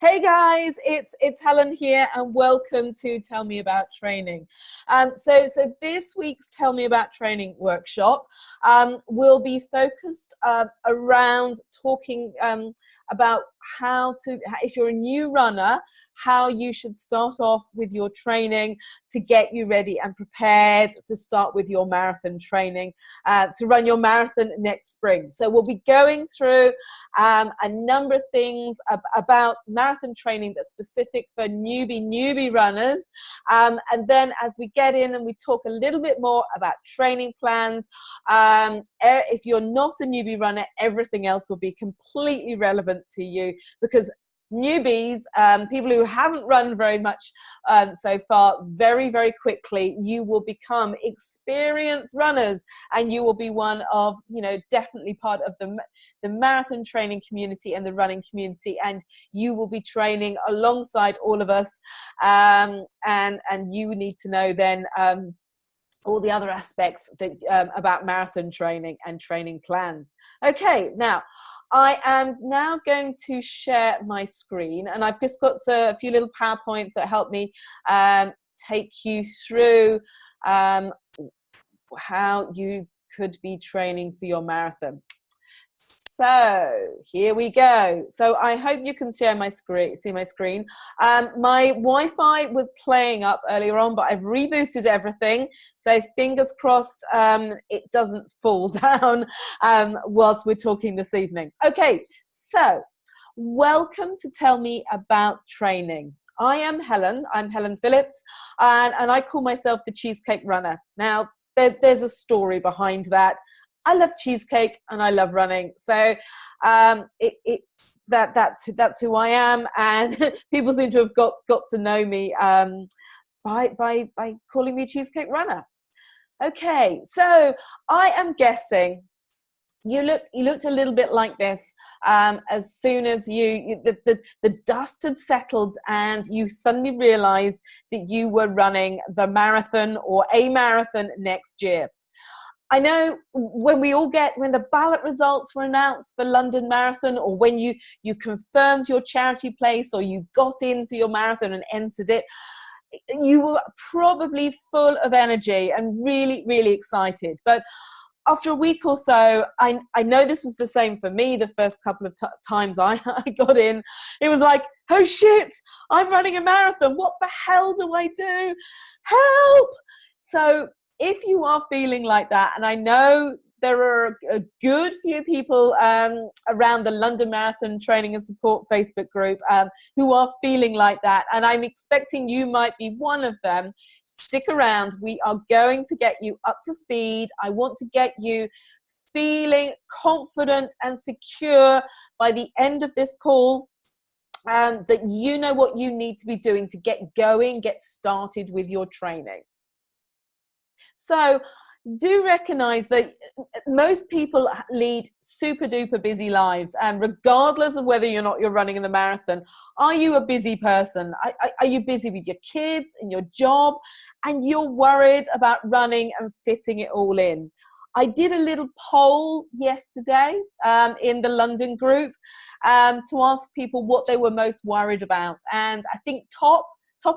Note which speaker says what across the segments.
Speaker 1: Hey guys, it's Helen here, and welcome to Tell Me About Training. So this week's Tell Me About Training workshop will be focused around talking about if you're a new runner, how you should start off with your training to get you ready and prepared to start with your marathon training to run your marathon next spring. So we'll be going through a number of things about marathon training that's specific for newbie runners, and then as we get in and we talk a little bit more about training plans, if you're not a newbie runner, everything else will be completely relevant to you, because newbies, people who haven't run very much so far, very quickly you will become experienced runners, and you will be one of, definitely part of the marathon training community and the running community, and you will be training alongside all of us, and you need to know then all the other aspects that about marathon training and training plans. Okay, now I am now going to share my screen, and I've just got a few little PowerPoints that help me take you through how you could be training for your marathon. So here we go. So I hope you can see my screen. My Wi-Fi was playing up earlier on, but I've rebooted everything. So fingers crossed it doesn't fall down whilst we're talking this evening. Okay, so welcome to Tell Me About Training. I am Helen. I'm Helen Phillips, and I call myself the Cheesecake Runner. Now, there's a story behind that. I love cheesecake and I love running, so that's who I am, and people seem to have got to know me by calling me Cheesecake Runner. Okay, so I am guessing you looked a little bit like this as soon as the dust had settled and you suddenly realized that you were running the marathon or a marathon next year. I know when the ballot results were announced for London Marathon, or when you confirmed your charity place, or you got into your marathon and entered it, you were probably full of energy and really excited. But after a week or so, I know this was the same for me the first couple of times I got in. It was like, oh shit, I'm running a marathon. What the hell do I do? Help! So if you are feeling like that, and I know there are a good few people around the London Marathon Training and Support Facebook group who are feeling like that, and I'm expecting you might be one of them, stick around. We are going to get you up to speed. I want to get you feeling confident and secure by the end of this call, that you know what you need to be doing to get going, get started with your training. So do recognize that most people lead super duper busy lives, and regardless of whether you're running in the marathon, are you a busy person? Are you busy with your kids and your job, and you're worried about running and fitting it all in? I did a little poll yesterday in the London group to ask people what they were most worried about, and I think top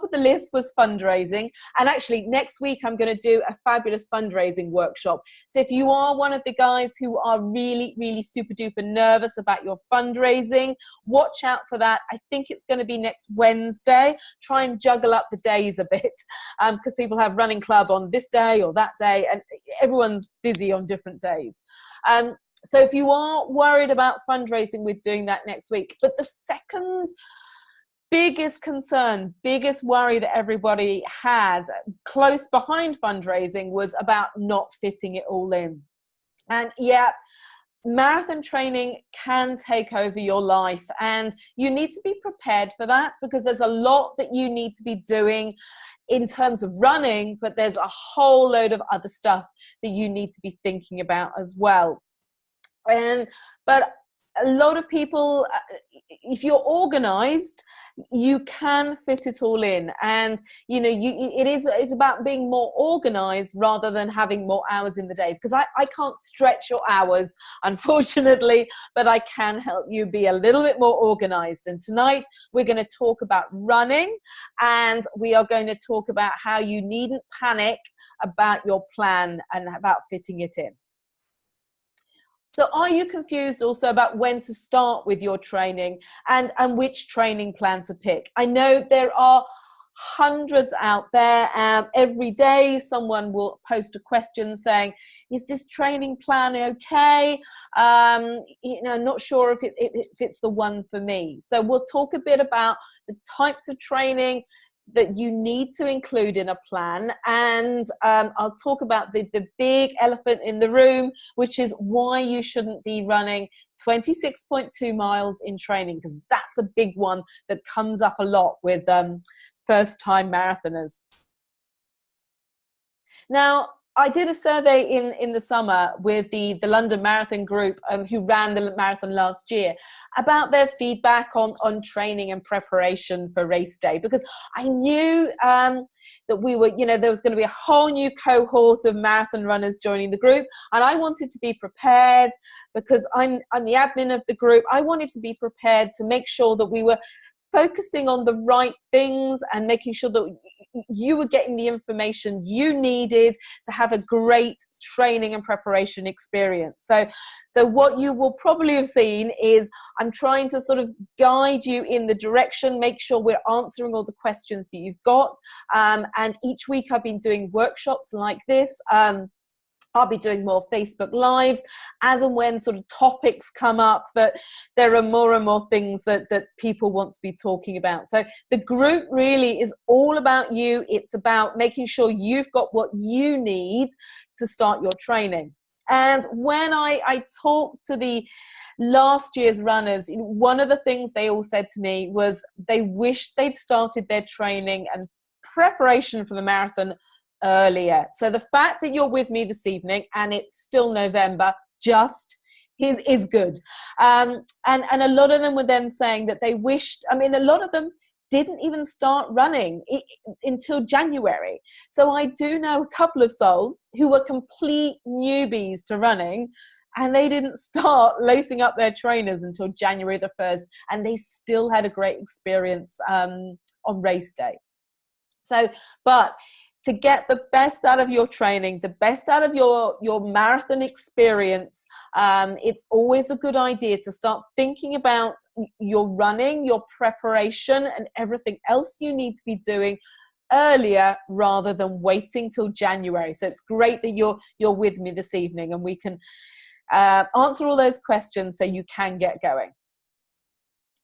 Speaker 1: of the list was fundraising. And actually next week I'm going to do a fabulous fundraising workshop. So if you are one of the guys who are really super duper nervous about your fundraising, watch out for that. I think it's going to be next Wednesday. Try and juggle up the days a bit, because people have running club on this day or that day, and everyone's busy on different days. So if you are worried about fundraising, we're doing that next week. But the second biggest concern, biggest worry that everybody had close behind fundraising was about not fitting it all in. And yeah, marathon training can take over your life, and you need to be prepared for that, because there's a lot that you need to be doing in terms of running, but there's a whole load of other stuff that you need to be thinking about as well. But a lot of people, if you're organized, you can fit it all in. And it's about being more organized rather than having more hours in the day, because I can't stretch your hours, unfortunately, but I can help you be a little bit more organized. And tonight we're going to talk about running, and we are going to talk about how you needn't panic about your plan and about fitting it in. So are you confused also about when to start with your training and which training plan to pick? I know there are hundreds out there. Every day someone will post a question saying, is this training plan okay? Not sure if it's the one for me. So we'll talk a bit about the types of training that you need to include in a plan, and I'll talk about the big elephant in the room, which is why you shouldn't be running 26.2 miles in training, because that's a big one that comes up a lot with first-time marathoners. Now, I did a survey in the summer with the London Marathon group who ran the marathon last year about their feedback on training and preparation for race day, because I knew that we were, there was going to be a whole new cohort of marathon runners joining the group, and I wanted to be prepared because I'm the admin of the group. I wanted to be prepared to make sure that we were focusing on the right things and making sure that you were getting the information you needed to have a great training and preparation experience. So what you will probably have seen is I'm trying to sort of guide you in the direction, make sure we're answering all the questions that you've got. And each week I've been doing workshops like this. I'll be doing more Facebook Lives as and when sort of topics come up that there are more and more things that people want to be talking about. So the group really is all about you. It's about making sure you've got what you need to start your training. And when I talked to the last year's runners, one of the things they all said to me was they wished they'd started their training and preparation for the marathon earlier. So the fact that you're with me this evening and it's still November just is good. And a lot of them were then saying that they wished, a lot of them didn't even start running until January. So I do know a couple of souls who were complete newbies to running, and they didn't start lacing up their trainers until January the 1st, and they still had a great experience on race day. So, but to get the best out of your training, the best out of your marathon experience, it's always a good idea to start thinking about your running, your preparation, and everything else you need to be doing earlier rather than waiting till January. So it's great that you're with me this evening, and we can answer all those questions so you can get going.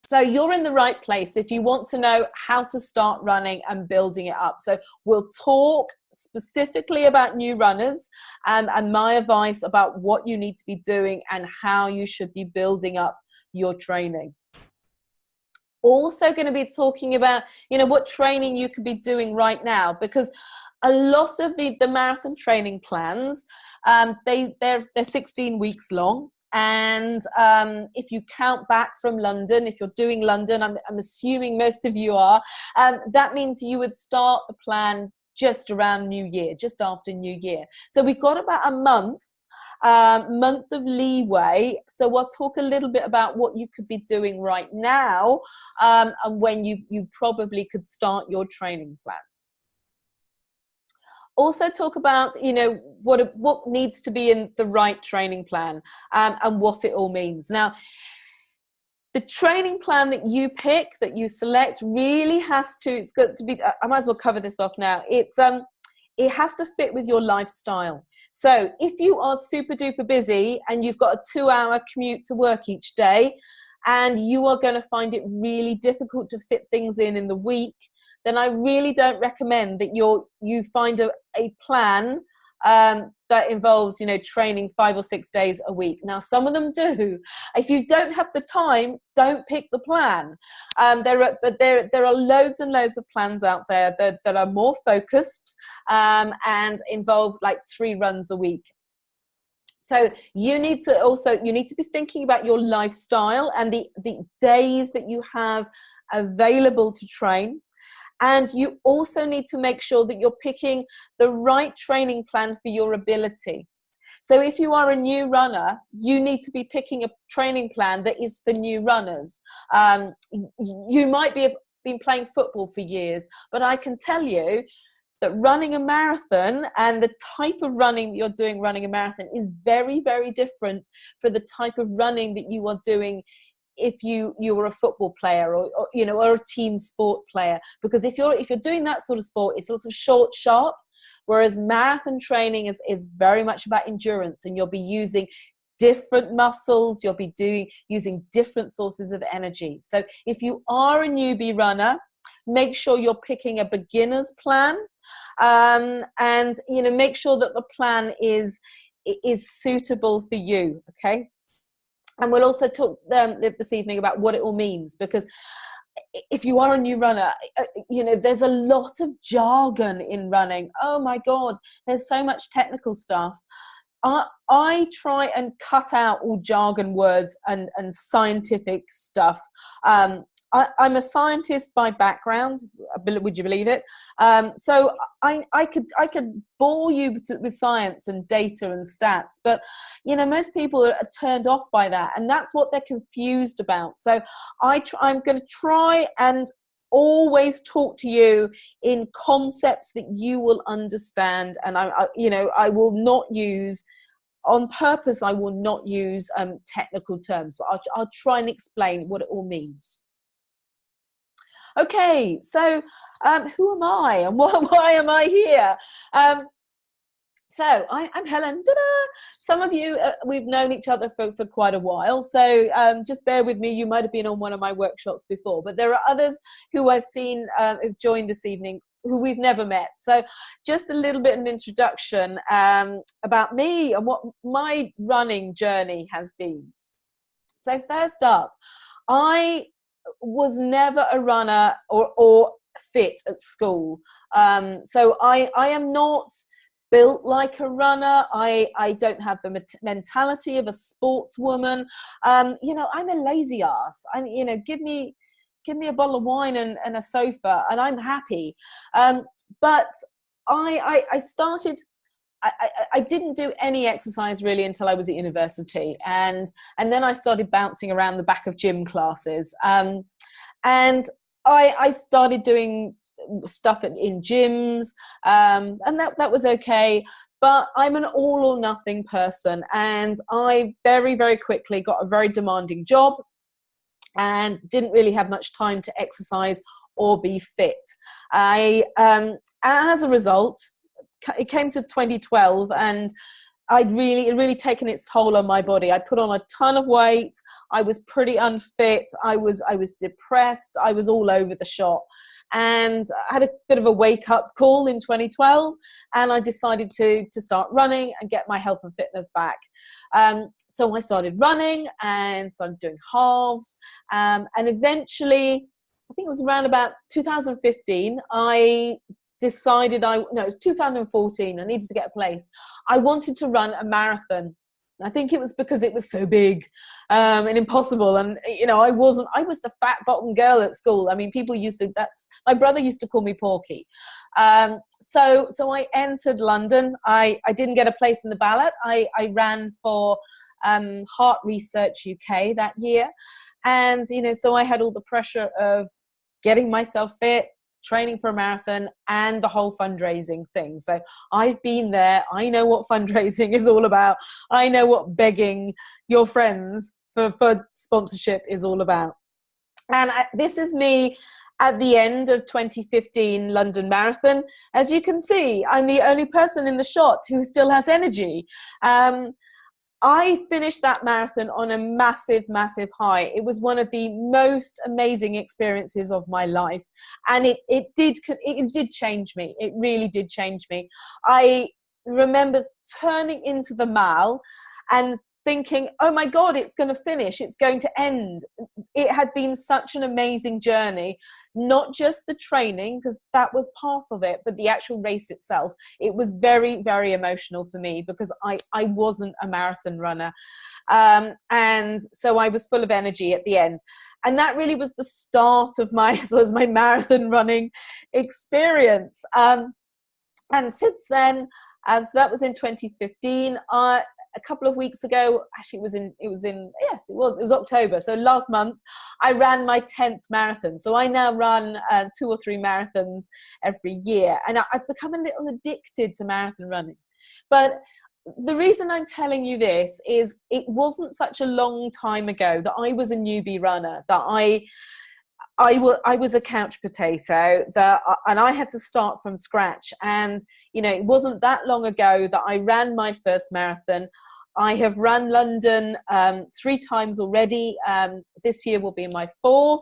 Speaker 1: So you're in the right place if you want to know how to start running and building it up. So we'll talk specifically about new runners and my advice about what you need to be doing and how you should be building up your training. Also going to be talking about, what training you could be doing right now, because a lot of the marathon training plans, they're 16 weeks long. And if you count back from London, if you're doing London, I'm assuming most of you are, that means you would start the plan just around New Year, just after New Year. So we've got about a month of leeway. So we'll talk a little bit about what you could be doing right now and when you probably could start your training plan. Also talk about, what needs to be in the right training plan and what it all means. Now, the training plan that you pick, that you select, really has to, it's got to be, I might as well cover this off now. It has to fit with your lifestyle. So if you are super duper busy and you've got a 2-hour commute to work each day, and you are going to find it really difficult to fit things in the week, then I really don't recommend that you find a plan that involves, training 5 or 6 days a week. Now, some of them do. If you don't have the time, don't pick the plan. There are loads and loads of plans out there that are more focused and involve like 3 runs a week. So you need to be thinking about your lifestyle and the days that you have available to train. And you also need to make sure that you're picking the right training plan for your ability. So if you are a new runner, you need to be picking a training plan that is for new runners. You might be been playing football for years, but I can tell you that running a marathon and the type of running that you're doing running a marathon is very, very different for the type of running that you are doing if you were a football player or you know, or a team sport player. Because if you're doing that sort of sport, it's also short, sharp, whereas marathon training is very much about endurance, and you'll be using different muscles, you'll be using different sources of energy. So if you are a newbie runner, make sure you're picking a beginner's plan, and you know, make sure that the plan is suitable for you. Okay. And we'll also talk this evening about what it all means, because if you are a new runner, you know, there's a lot of jargon in running. Oh my God, there's so much technical stuff. I try and cut out all jargon words and scientific stuff. I'm a scientist by background, would you believe it? So I could bore you with science and data and stats, but you know, most people are turned off by that, and that's what they're confused about. So I'm going to try and always talk to you in concepts that you will understand, and I will not use, on purpose, I will not use technical terms, but I'll try and explain what it all means. Okay, so who am I and why am I here? So I'm Helen. Ta-da! Some of you, we've known each other for quite a while, so just bear with me. You might have been on one of my workshops before, but there are others who I've seen who've joined this evening who we've never met. So just a little bit of an introduction about me and what my running journey has been. So first up, I was never a runner or fit at school. So I am not built like a runner. I don't have the mentality of a sportswoman. You know, I'm a lazy ass. You know, give me a bottle of wine and a sofa and I'm happy. But I started, I didn't do any exercise really until I was at university, and then I started bouncing around the back of gym classes, and I started doing stuff in gyms, and that was okay. But I'm an all or nothing person, and I very, very quickly got a very demanding job and didn't really have much time to exercise or be fit. As a result, it came to 2012 and it really taken its toll on my body. I put on a ton of weight. I was pretty unfit. I was depressed. I was all over the shop. And I had a bit of a wake-up call in 2012, and I decided to start running and get my health and fitness back. So I started running and started doing halves, and eventually, I think it was around about 2015, I decided it was 2014, I needed to get a place. I wanted to run a marathon. I think it was because it was so big and impossible, and you know, I was the fat bottom girl at school. I mean, my brother used to call me Porky. So I entered London. I didn't get a place in the ballot. I ran for Heart Research UK that year, and you know, so I had all the pressure of getting myself fit, training for a marathon, and the whole fundraising thing. So I've been there. I know what fundraising is all about. I know what begging your friends for sponsorship is all about. And this is me at the end of 2015 London Marathon. As you can see, I'm the only person in the shot who still has energy. I finished that marathon on a massive, massive high. It was one of the most amazing experiences of my life. And it did change me. It really did change me. I remember turning into the mall and thinking, oh my God, it's going to finish. It's going to end. It had been such an amazing journey, not just the training, because that was part of it, but the actual race itself. It was very, very emotional for me because I wasn't a marathon runner. And so I was full of energy at the end. And that really was the start of my my marathon running experience. And since then, so that was in 2015. A couple of weeks ago, actually it was October. So last month I ran my 10th marathon. So I now run 2 or 3 marathons every year. And I've become a little addicted to marathon running. But the reason I'm telling you this is it wasn't such a long time ago that I was a newbie runner, that I was a couch potato, and I had to start from scratch. And, you know, it wasn't that long ago that I ran my first marathon. I have run London 3 times already. This year will be my 4th.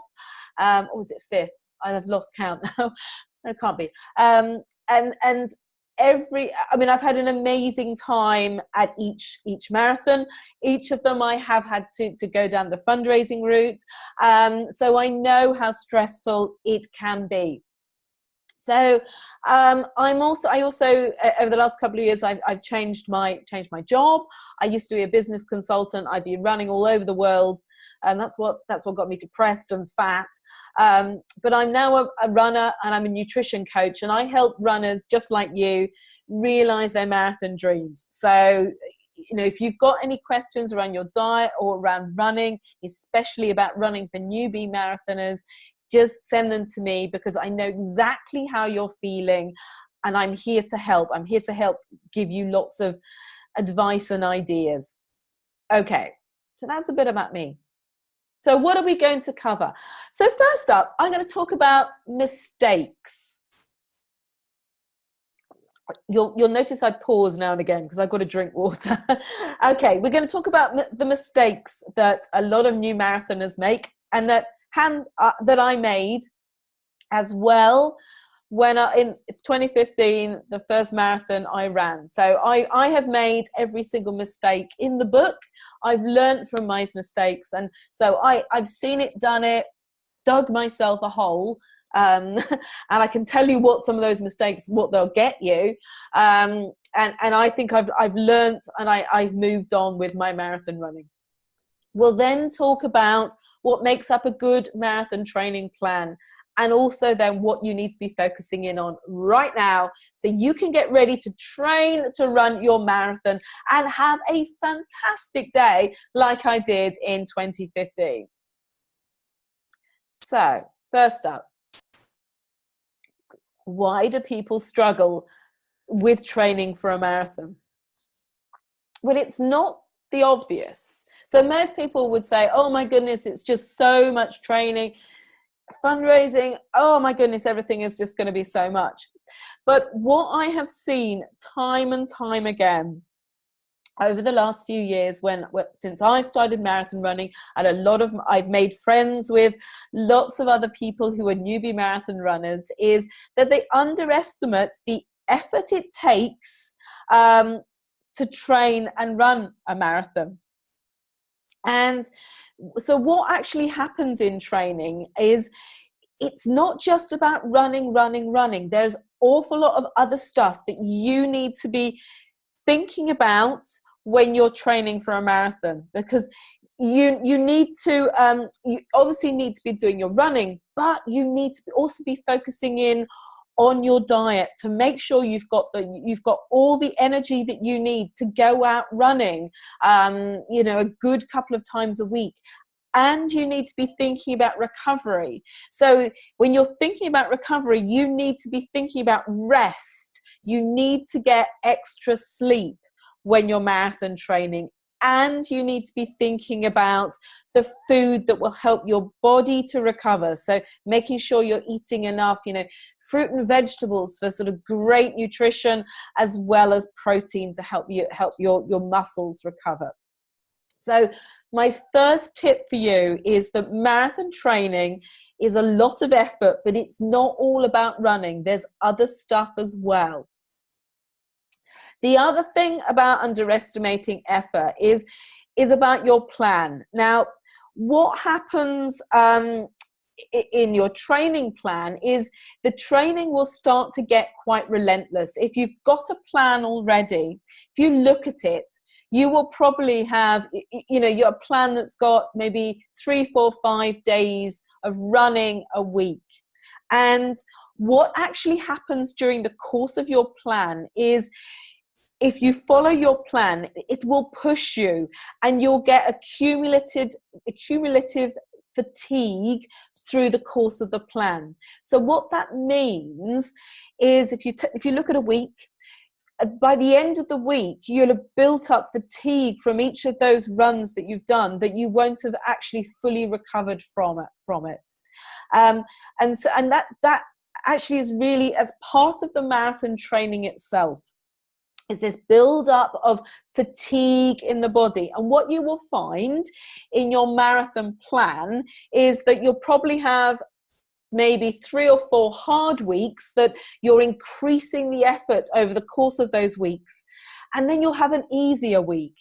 Speaker 1: Or was it 5th? I have lost count now. It can't be. And I've had an amazing time at each marathon. Each of them I have had to go down the fundraising route. So I know how stressful it can be. So I also over the last couple of years I've changed my job. I used to be a business consultant. I'd be running all over the world, and that's what got me depressed and fat. But I'm now a runner, and I'm a nutrition coach, and I help runners just like you realize their marathon dreams. So, you know, if you've got any questions around your diet or around running, especially about running for newbie marathoners, just send them to me, because I know exactly how you're feeling, and I'm here to help. I'm here to help give you lots of advice and ideas. Okay, so that's a bit about me. So what are we going to cover? So first up, I'm going to talk about mistakes. You'll notice I pause now and again because I've got to drink water. Okay, we're going to talk about the mistakes that a lot of new marathoners make, and that I made as well when in 2015, the first marathon I ran. So I have made every single mistake in the book. I've learned from my mistakes, and so I've seen it, done it, dug myself a hole. And I can tell you what some of those mistakes, what they'll get you. And I think I've learned, and I've moved on with my marathon running. We'll then talk about what makes up a good marathon training plan, and also then what you need to be focusing in on right now so you can get ready to train to run your marathon and have a fantastic day like I did in 2015. So first up, why do people struggle with training for a marathon? Well, it's not the obvious. So most people would say, oh my goodness, it's just so much training. Fundraising, oh my goodness, everything is just going to be so much. But what I have seen time and time again over the last few years, since I started marathon running, and I've made friends with lots of other people who are newbie marathon runners, is that they underestimate the effort it takes to train and run a marathon. And so what actually happens in training is it's not just about running. There's an awful lot of other stuff that you need to be thinking about when you're training for a marathon, because you need to you obviously need to be doing your running, but you need to also be focusing in on your diet to make sure you've got all the energy that you need to go out running a good couple of times a week. And you need to be thinking about recovery. So when you're thinking about recovery, you need to be thinking about rest. You need to get extra sleep when you're marathon training. And you need to be thinking about the food that will help your body to recover. So making sure you're eating enough, fruit and vegetables for sort of great nutrition, as well as protein to help your muscles recover. So my first tip for you is that marathon training is a lot of effort, but it's not all about running. There's other stuff as well. The other thing about underestimating effort is about your plan. Now, what happens in your training plan is the training will start to get quite relentless. If you've got a plan already, if you look at it, you will probably have, you know, your plan that's got maybe 3, 4, 5 days of running a week. And what actually happens during the course of your plan is, if you follow your plan, it will push you, and you'll get accumulative fatigue through the course of the plan. So what that means is, if you look at a week, by the end of the week, you'll have built up fatigue from each of those runs that you've done that you won't have actually fully recovered from it. And that actually is really as part of the marathon training itself, is this build up of fatigue in the body. And what you will find in your marathon plan is that you'll probably have maybe 3 or 4 hard weeks that you're increasing the effort over the course of those weeks. And then you'll have an easier week.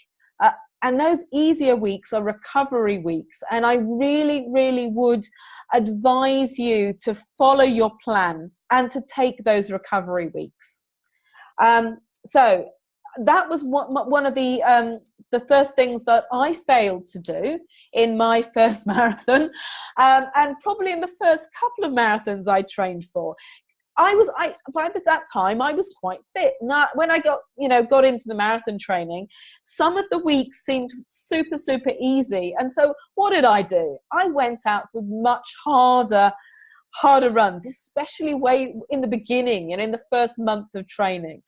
Speaker 1: And those easier weeks are recovery weeks. And I really, really would advise you to follow your plan and to take those recovery weeks. So that was one of the first things that I failed to do in my first marathon, and probably in the first couple of marathons I trained for. By that time I was quite fit. Now, when I got into the marathon training, some of the weeks seemed super, super easy. And so what did I do? I went out for much harder runs, especially way in the beginning and in the first month of training.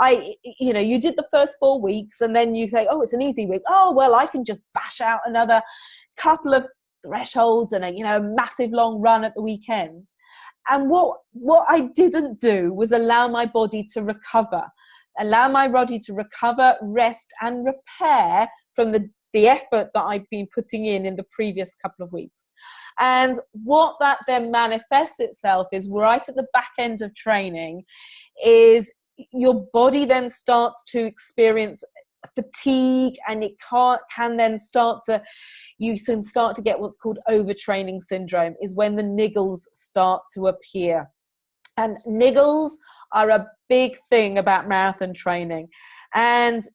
Speaker 1: You did the first 4 weeks, and then you think, oh, it's an easy week. Oh, well, I can just bash out another couple of thresholds and a massive long run at the weekend. And what I didn't do was allow my body to recover, rest and repair from the effort that I've been putting in the previous couple of weeks. And what that then manifests itself is, right at the back end of training, is your body then starts to experience fatigue, and you can start to get what's called overtraining syndrome, is when the niggles start to appear. And niggles are a big thing about marathon training. And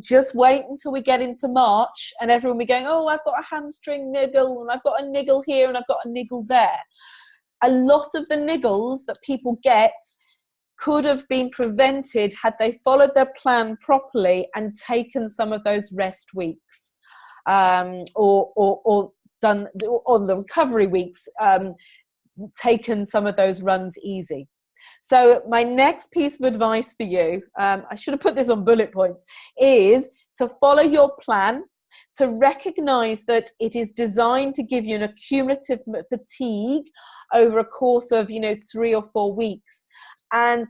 Speaker 1: just wait until we get into March and everyone will be going, oh, I've got a hamstring niggle, and I've got a niggle here, and I've got a niggle there. A lot of the niggles that people get could have been prevented had they followed their plan properly and taken some of those rest weeks, or done on the recovery weeks, taken some of those runs easy. So my next piece of advice for you, I should have put this on bullet points, is to follow your plan, to recognize that it is designed to give you an accumulative fatigue over a course of 3 or 4 weeks, and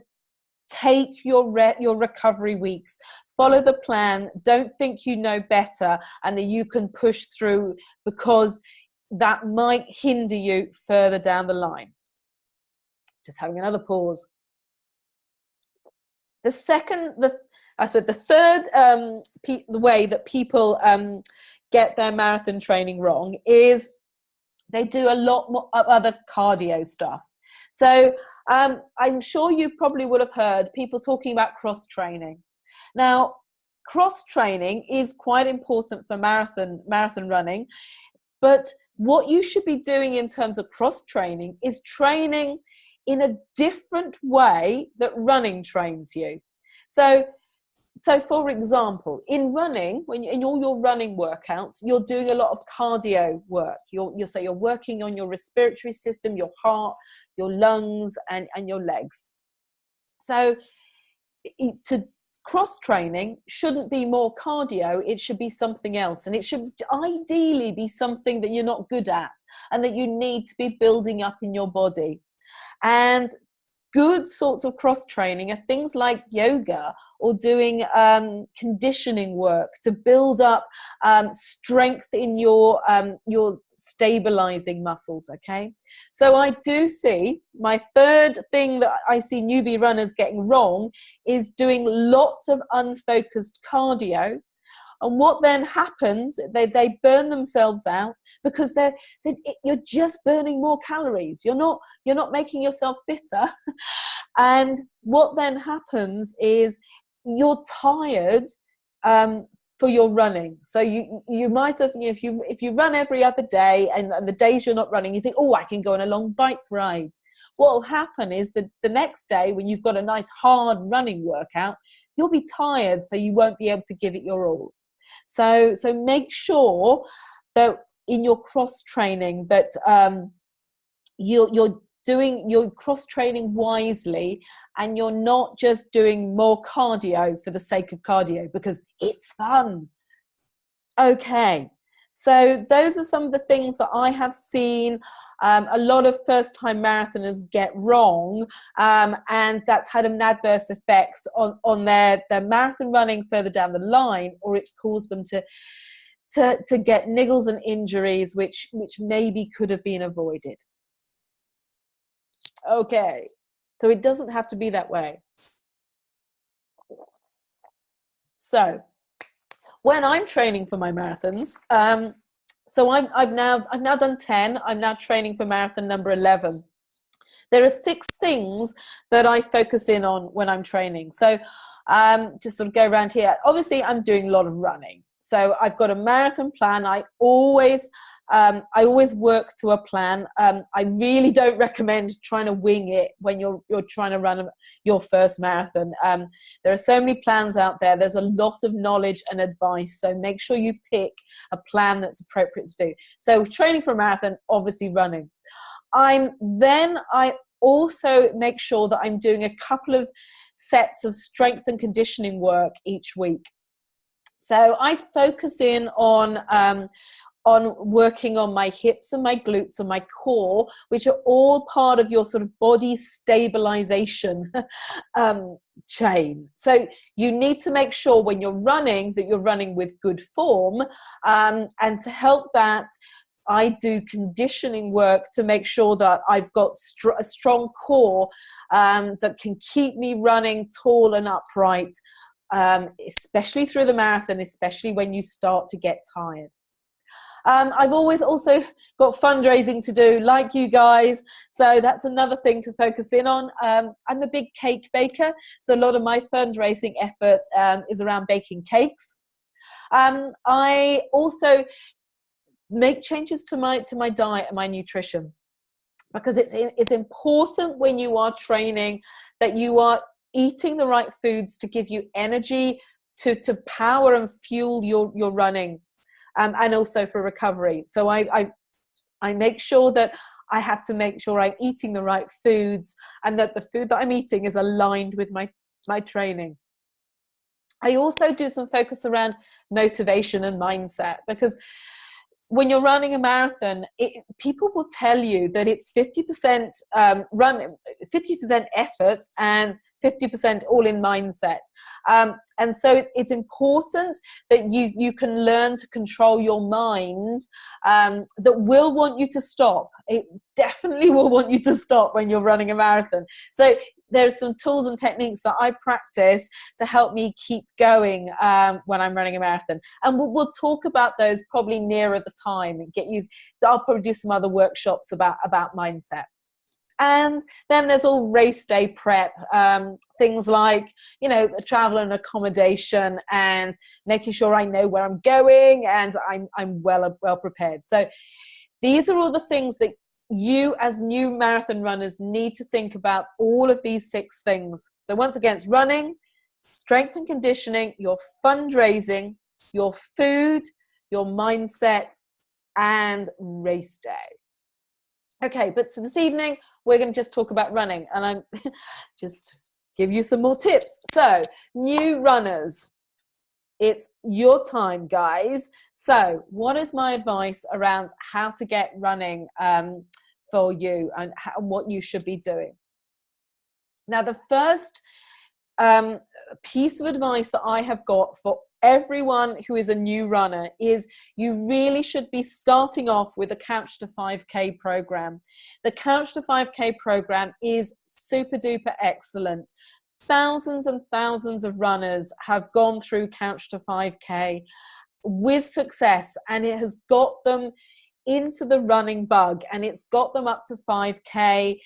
Speaker 1: take your recovery weeks. Follow the plan. Don't think you know better and that you can push through, because that might hinder you further down the line. Just having another pause. The third the way that people get their marathon training wrong is they do a lot more other cardio stuff. So I'm sure you probably would have heard people talking about cross training. Now, cross training is quite important for marathon running, but what you should be doing in terms of cross training is training in a different way that running trains you. So for example, in running, in all your running workouts, you're doing a lot of cardio work. You're working on your respiratory system, your heart, your lungs, and your legs. So to cross training shouldn't be more cardio, it should be something else, and it should ideally be something that you're not good at and that you need to be building up in your body. And good sorts of cross training are things like yoga, or doing conditioning work to build up strength in your stabilizing muscles. Okay, so I do see, my third thing that I see newbie runners getting wrong is doing lots of unfocused cardio. And what then happens, they burn themselves out, because you're just burning more calories. You're not making yourself fitter. And what then happens is you're tired for your running. So you might have, if you run every other day, and the days you're not running, you think, oh, I can go on a long bike ride. What will happen is that the next day, when you've got a nice hard running workout, you'll be tired, so you won't be able to give it your all. So make sure that in your cross training that you're cross training wisely, and you're not just doing more cardio for the sake of cardio because it's fun. Okay, so those are some of the things that I have seen a lot of first-time marathoners get wrong, and that's had an adverse effect on their marathon running further down the line, or it's caused them to get niggles and injuries which maybe could have been avoided. Okay, so it doesn't have to be that way. So when I'm training for my marathons, so I've now done 10. I'm now training for marathon number 11. There are 6 things that I focus in on when I'm training. So just sort of go around here. Obviously, I'm doing a lot of running. So I've got a marathon plan. I always work to a plan. I really don't recommend trying to wing it when you're trying to run your first marathon. There are so many plans out there. There's a lot of knowledge and advice. So make sure you pick a plan that's appropriate to do. So training for a marathon, obviously running. I also make sure that I'm doing a couple of sets of strength and conditioning work each week. So I focus in on working on my hips and my glutes and my core, which are all part of your sort of body stabilization chain. So you need to make sure when you're running that you're running with good form, and to help that, I do conditioning work to make sure that I've got a strong core that can keep me running tall and upright, especially through the marathon, especially when you start to get tired. I've always also got fundraising to do, like you guys, so that's another thing to focus in on. I'm a big cake baker, so a lot of my fundraising effort is around baking cakes. I also make changes to my diet and my nutrition, because it's important when you are training that you are eating the right foods to give you energy to power and fuel your running. And also for recovery. So I make sure that I have to make sure I'm eating the right foods, and that the food that I'm eating is aligned with my training. I also do some focus around motivation and mindset, because when you're running a marathon, people will tell you that it's 50% 50% effort and 50% all in mindset. And so it's important that you can learn to control your mind, that will want you to stop. It definitely will want you to stop when you're running a marathon. So there's some tools and techniques that I practice to help me keep going when I'm running a marathon. And we'll talk about those probably nearer the time and I'll probably do some other workshops about mindset. And then there's all race day prep, things like, travel and accommodation, and making sure I know where I'm going and I'm well prepared. So these are all the things that you as new marathon runners need to think about, all of these 6 things. So once again, it's running, strength and conditioning, your fundraising, your food, your mindset, and race day. Okay, but so this evening, we're going to just talk about running, and I'm just give you some more tips. So, new runners, it's your time, guys. So, what is my advice around how to get running for you, and what you should be doing? Now, the first piece of advice that I have got for everyone who is a new runner is you really should be starting off with a Couch to 5K program. The Couch to 5K program is super duper excellent. Thousands and thousands of runners have gone through Couch to 5K with success, and it has got them into the running bug, and it's got them up to 5K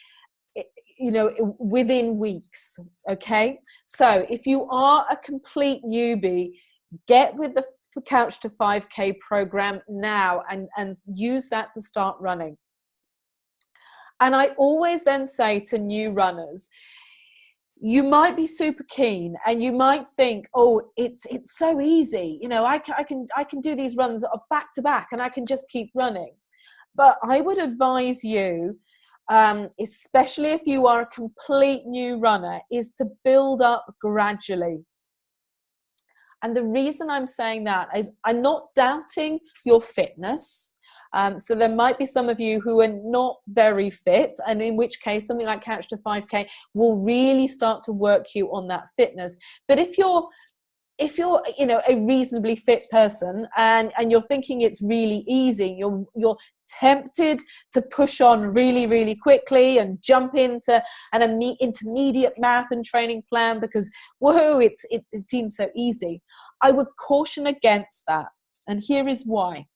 Speaker 1: within weeks. Okay, so if you are a complete newbie, get with the Couch to 5K program now and use that to start running. And I always then say to new runners, you might be super keen and you might think, oh, it's so easy, you know, I can do these runs back to back and I can just keep running. But I would advise you, especially if you are a complete new runner, is to build up gradually. And the reason I'm saying that is I'm not doubting your fitness. So there might be some of you who are not very fit, and in which case something like Couch to 5K will really start to work you on that fitness. But if you're you know, a reasonably fit person and you're thinking it's really easy, you're tempted to push on really, really quickly and jump into an intermediate marathon training plan because, whoa, it seems so easy. I would caution against that. And here is why.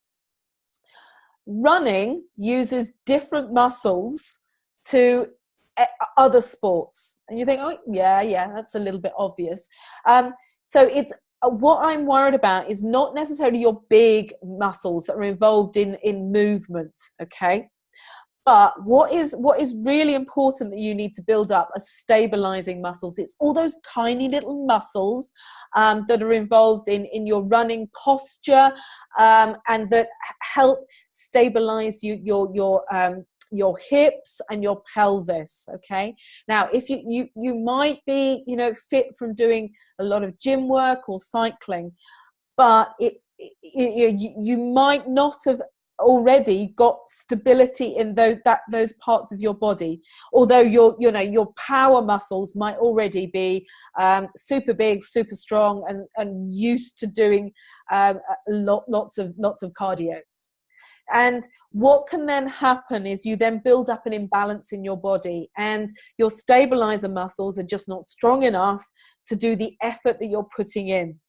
Speaker 1: Running uses different muscles to other sports. And you think, oh, yeah, that's a little bit obvious. So it's what I'm worried about is not necessarily your big muscles that are involved in movement, okay? But what is really important that you need to build up are stabilizing muscles. It's all those tiny little muscles that are involved in your running posture and that help stabilize your hips and your pelvis. Okay, now if you might be, you know, fit from doing a lot of gym work or cycling, but you might not have already got stability in those parts of your body, although your power muscles might already be super big, super strong, and used to doing lots of cardio. And what can then happen is you then build up an imbalance in your body, and your stabilizer muscles are just not strong enough to do the effort that you're putting in,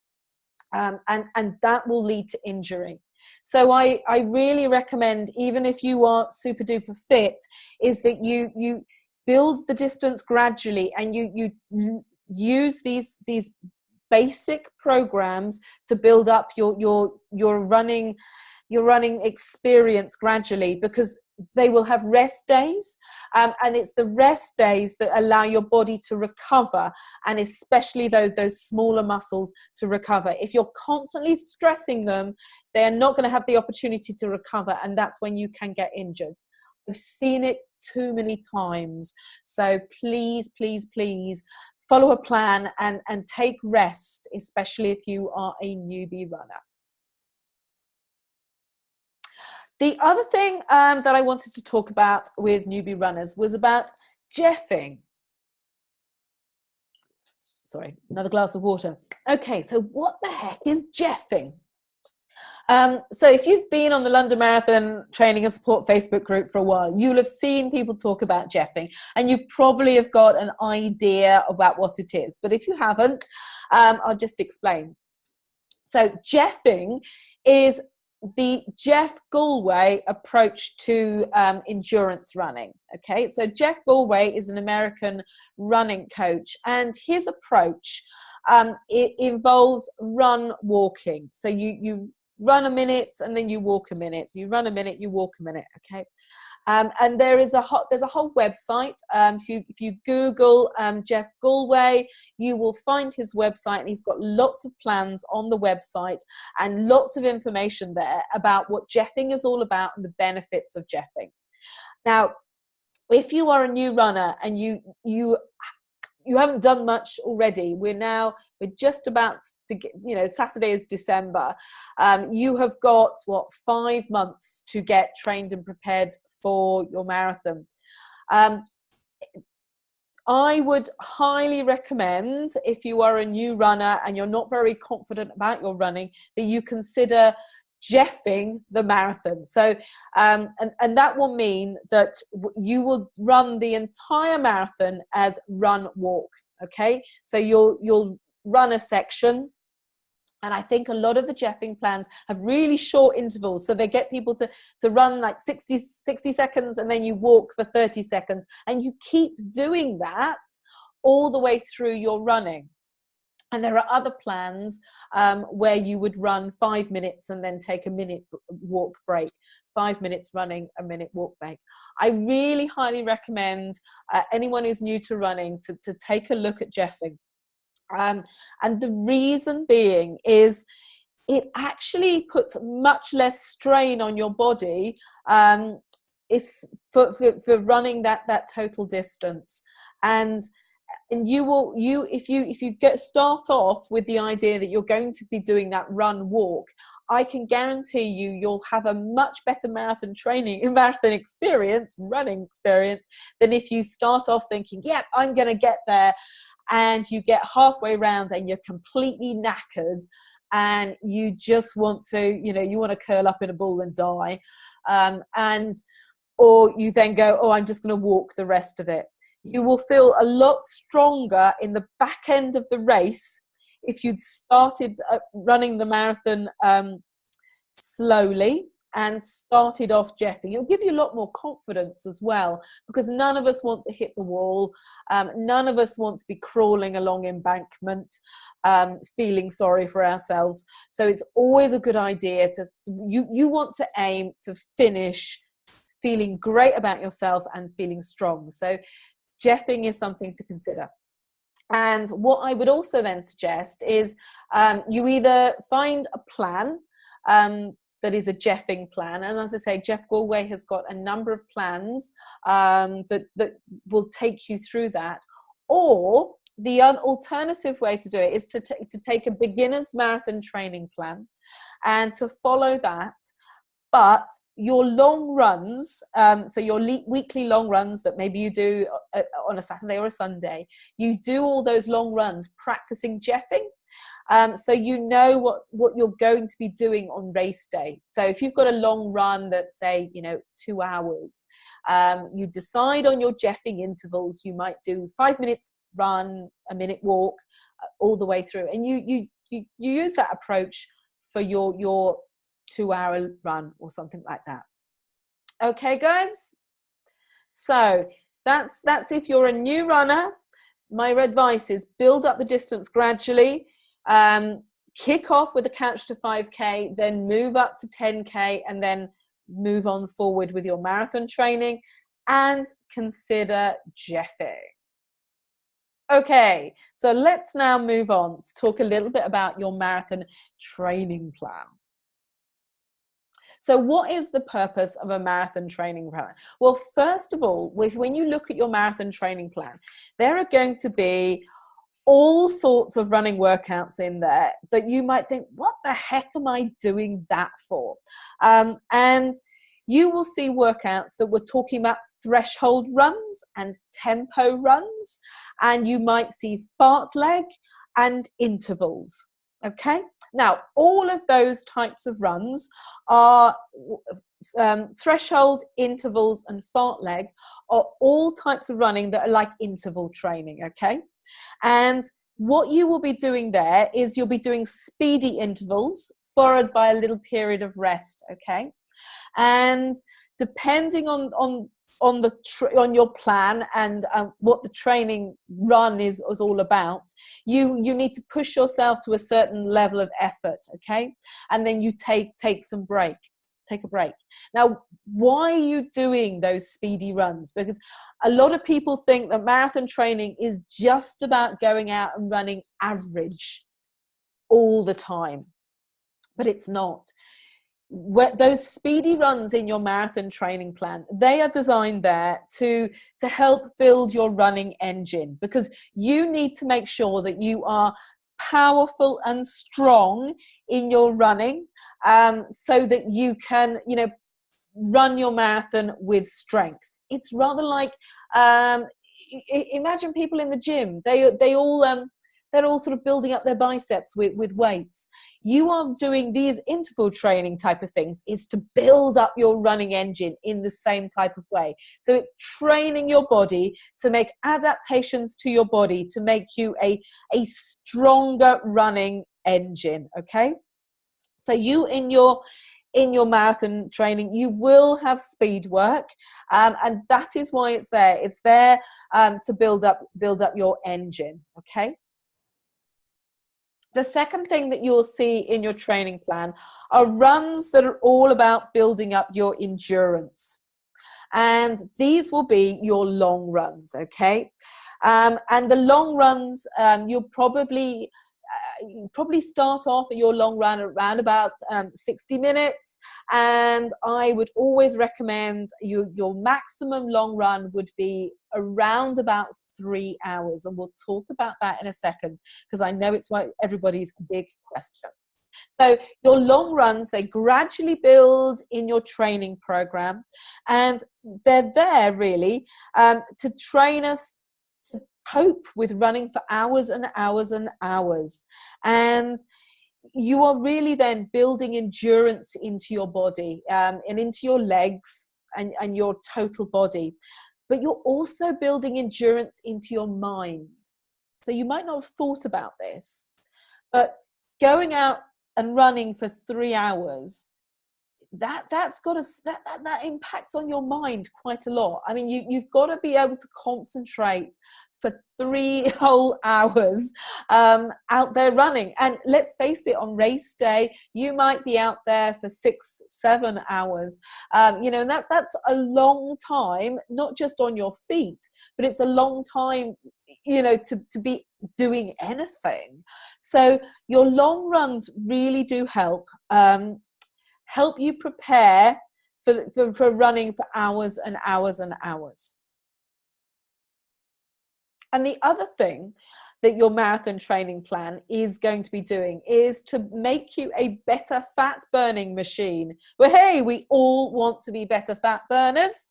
Speaker 1: and that will lead to injury. So I really recommend, even if you are super duper fit, is that you build the distance gradually, and you use these basic programs to build up your running experience gradually, because they will have rest days, and it's the rest days that allow your body to recover, and especially those smaller muscles to recover. If you're constantly stressing them, they are not going to have the opportunity to recover, and that's when you can get injured. I've seen it too many times. So please follow a plan and take rest, especially if you are a newbie runner. The other thing that I wanted to talk about with newbie runners was about jeffing. Sorry, another glass of water. Okay, so what the heck is jeffing? So if you've been on the London Marathon Training and Support Facebook group for a while, you'll have seen people talk about jeffing, and you probably have got an idea about what it is. But if you haven't, I'll just explain. So jeffing is the Jeff Gulway approach to endurance running. Okay, so Jeff Gulway is an American running coach, and his approach it involves walking. So you run a minute and then you walk a minute. You run a minute, you walk a minute. Okay, and there's a whole website. If you Google Jeff Gulway, you will find his website, and he's got lots of plans on the website and lots of information there about what jeffing is all about and the benefits of jeffing. Now, if you are a new runner and you haven't done much already, we're just about to get, you know, Saturday is December. You have got 5 months to get trained and prepared for your marathon. I would highly recommend, if you are a new runner and you're not very confident about your running, that you consider jeffing the marathon. So and that will mean that you will run the entire marathon as run walk. Okay, so you'll run a section, and I think a lot of the jeffing plans have really short intervals, so they get people to run like 60 seconds, and then you walk for 30 seconds, and you keep doing that all the way through your running. And there are other plans where you would run 5 minutes and then take a minute walk break. 5 minutes running, a minute walk break. I really highly recommend anyone who's new to running to take a look at Jeffing. And the reason being is it actually puts much less strain on your body is for running that total distance. And if you start off with the idea that you're going to be doing that run walk, I can guarantee you'll have a much better marathon experience, running experience, than if you start off thinking, yeah, I'm going to get there, and you get halfway around and you're completely knackered and you just want to, you want to curl up in a ball and die. Or you then go, oh, I'm just going to walk the rest of it. You will feel a lot stronger in the back end of the race if you'd started running the marathon slowly and started off Jeffing. It'll give you a lot more confidence as well, because none of us want to hit the wall. None of us want to be crawling along embankment, feeling sorry for ourselves. So it's always a good idea you want to aim to finish feeling great about yourself and feeling strong. So Jeffing is something to consider. And what I would also then suggest is you either find a plan that is a Jeffing plan. And as I say, Jeff Galway has got a number of plans that will take you through that. Or the alternative way to do it is to take a beginner's marathon training plan and to follow that. But your long runs, so your weekly long runs that maybe you do on a Saturday or a Sunday, you do all those long runs practicing Jeffing. So you know what you're going to be doing on race day. So if you've got a long run that's, say, 2 hours, you decide on your Jeffing intervals. You might do 5 minutes run, a minute walk, all the way through. And you use that approach for your 2-hour run or something like that. Okay, guys? So that's if you're a new runner. My advice is build up the distance gradually. Kick off with a couch to 5K, then move up to 10K, and then move on forward with your marathon training, and consider Jeffing. Okay, so let's now move on to talk a little bit about your marathon training plan. So what is the purpose of a marathon training plan? Well, first of all, when you look at your marathon training plan, there are going to be all sorts of running workouts in there that you might think, what the heck am I doing that for? And you will see workouts that we're talking about threshold runs and tempo runs, and you might see FARTLEG and intervals. Okay, now all of those types of runs are threshold, intervals, and FARTLEG are all types of running that are like interval training. Okay, and what you will be doing there is you'll be doing speedy intervals followed by a little period of rest. Okay, and depending on your plan and what the training run is all about, you need to push yourself to a certain level of effort, okay? And then you take a break. Now, why are you doing those speedy runs? Because a lot of people think that marathon training is just about going out and running average all the time, but it's not. Those speedy runs in your marathon training plan, they are designed there to help build your running engine, because you need to make sure that you are powerful and strong in your running, so that you can run your marathon with strength. It's rather like imagine people in the gym. They're all sort of building up their biceps with weights. You are doing these interval training type of things is to build up your running engine in the same type of way. So it's training your body to make adaptations to your body to make you a stronger running engine, okay? So you in your marathon training, you will have speed work, and that is why it's there. It's there to build up your engine, okay? The second thing that you'll see in your training plan are runs that are all about building up your endurance. And these will be your long runs, okay? And the long runs, you'll probably start off your long run around about 60 minutes. And I would always recommend your maximum long run would be around about 3 hours. And we'll talk about that in a second, because I know it's everybody's big question. So your long runs, they gradually build in your training program, and they're there really to train us to cope with running for hours and hours and hours. And you are really then building endurance into your body and into your legs and your total body. But you're also building endurance into your mind. So you might not have thought about this, but going out and running for 3 hours, that impacts on your mind quite a lot. I mean, you've got to be able to concentrate for 3 whole hours out there running. And let's face it, on race day, you might be out there for 6-7 hours. You know, and that's a long time, not just on your feet, but it's a long time, you know, to be doing anything. So your long runs really do help you prepare for running for hours and hours and hours. And the other thing that your marathon training plan is going to be doing is to make you a better fat burning machine. Well, hey, we all want to be better fat burners.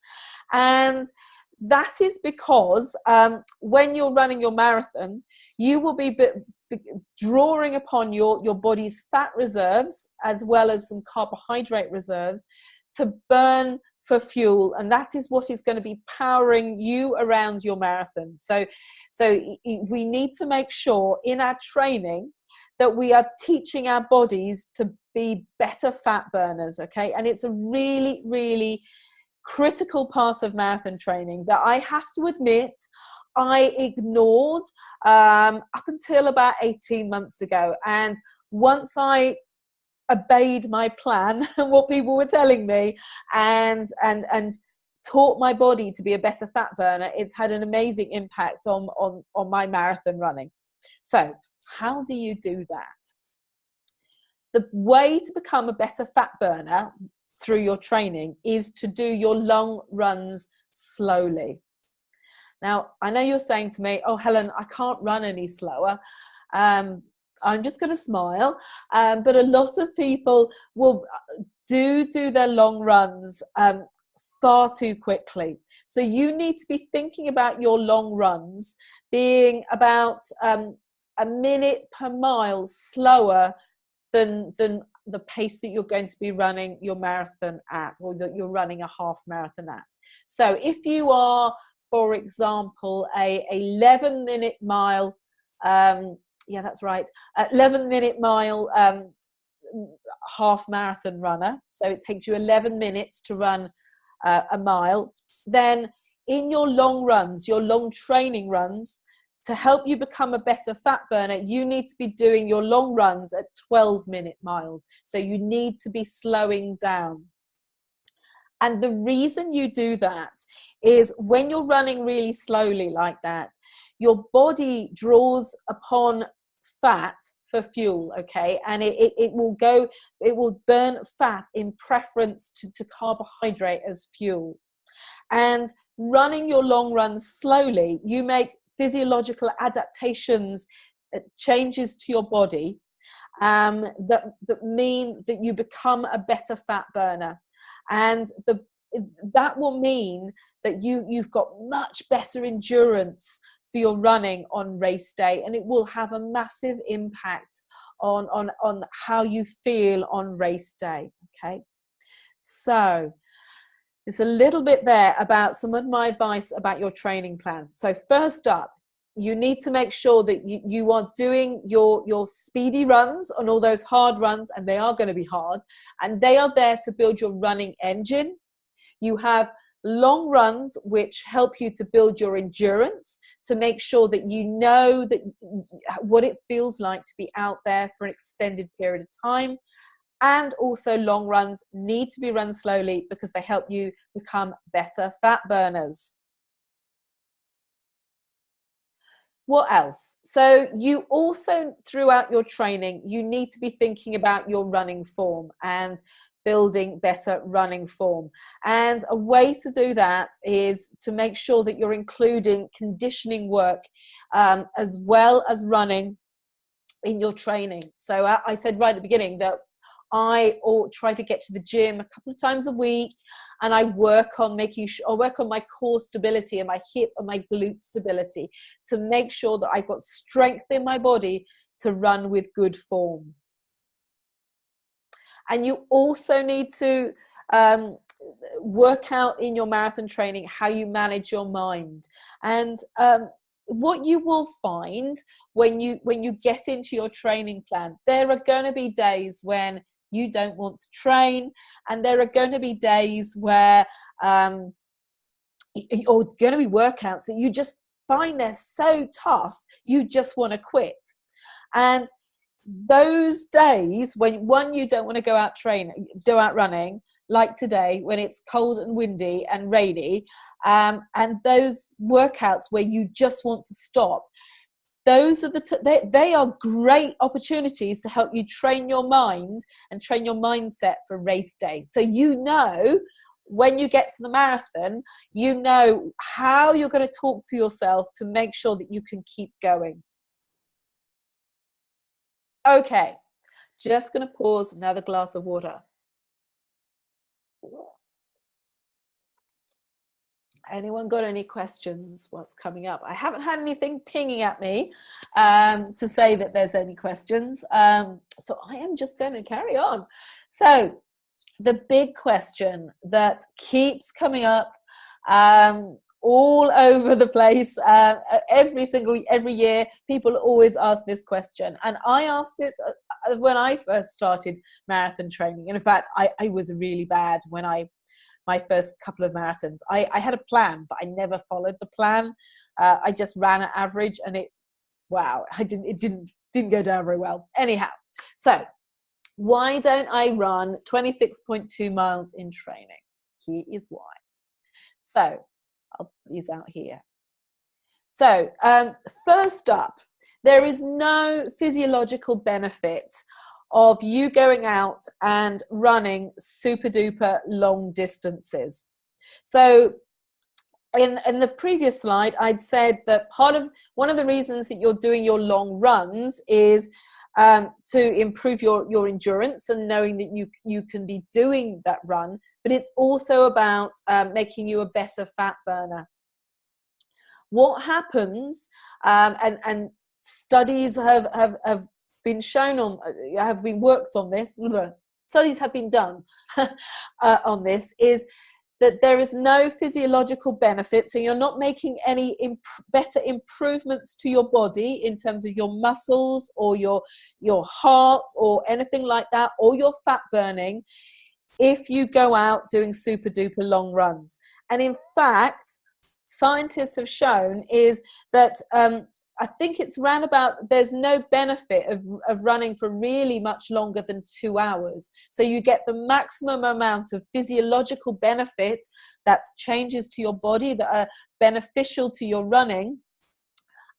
Speaker 1: And that is because when you're running your marathon, you will be drawing upon your body's fat reserves as well as some carbohydrate reserves to burn for fuel, and that is what is going to be powering you around your marathon. So we need to make sure in our training that we are teaching our bodies to be better fat burners, okay? And it's a really, really critical part of marathon training that I have to admit I ignored up until about 18 months ago. And once I obeyed my plan and what people were telling me and taught my body to be a better fat burner, it's had an amazing impact on my marathon running. So how do you do that? The way to become a better fat burner through your training is to do your long runs slowly. Now, I know you're saying to me, oh, Helen, I can't run any slower. I'm just going to smile. But a lot of people will do their long runs far too quickly. So you need to be thinking about your long runs being about a minute per mile slower than the pace that you're going to be running your marathon at, or that you're running a half marathon at. So if you are, for example, a 11-minute mile, yeah, that's right, 11-minute mile half marathon runner, so it takes you 11 minutes to run a mile, then in your long runs, your long training runs, to help you become a better fat burner, you need to be doing your long runs at 12-minute miles. So you need to be slowing down. And the reason you do that is when you're running really slowly like that, your body draws upon fat for fuel, okay? And it will burn fat in preference to carbohydrate as fuel. And running your long runs slowly, you make physiological adaptations, changes to your body that mean that you become a better fat burner. And that will mean that you've got much better endurance for your running on race day, and it will have a massive impact on how you feel on race day, okay? So it's a little bit there about some of my advice about your training plan. So first up, you need to make sure that you are doing your speedy runs on all those hard runs, and they are going to be hard, and they are there to build your running engine. You have long runs, which help you to build your endurance, to make sure that you know that what it feels like to be out there for an extended period of time. And also long runs need to be run slowly because they help you become better fat burners. What else? So you also, throughout your training, you need to be thinking about your running form and building better running form. And a way to do that is to make sure that you're including conditioning work as well as running in your training. So I said right at the beginning that I try to get to the gym a couple of times a week, and I work on my core stability and my hip and my glute stability to make sure that I've got strength in my body to run with good form. And you also need to work out in your marathon training how you manage your mind. And what you will find when you get into your training plan, there are going to be days when you don't want to train, and there are going to be days where or going to be workouts that you just find they're so tough you just want to quit. And those days when you don't want to go out running, like today when it's cold and windy and rainy, and those workouts where you just want to stop, those are they are great opportunities to help you train your mind and train your mindset for race day. So when you get to the marathon, you know how you're going to talk to yourself to make sure that you can keep going. Okay, just going to pause, another glass of water. Anyone got any questions? What's coming up? I haven't had anything pinging at me to say that there's any questions. So I am just going to carry on. So the big question that keeps coming up all over the place, every year, people always ask this question. And I asked it when I first started marathon training. And in fact, I was really bad when my first couple of marathons. I had a plan, but I never followed the plan. I just ran at average, and it didn't go down very well. Anyhow, so why don't I run 26.2 miles in training? Here is why. So I'll put these out here. So first up, there is no physiological benefit of you going out and running super duper long distances. So in the previous slide, I'd said that one of the reasons that you're doing your long runs is to improve your endurance and knowing that you can be doing that run, but it's also about making you a better fat burner. What happens, and studies have been shown have been worked on this, studies have been done on this, is that there is no physiological benefit. So you're not making any better improvements to your body in terms of your muscles or your heart or anything like that, or your fat burning, if you go out doing super duper long runs. And in fact, scientists have shown is that I think it's around about, there's no benefit of running for really much longer than 2 hours. So you get the maximum amount of physiological benefit, that's changes to your body that are beneficial to your running,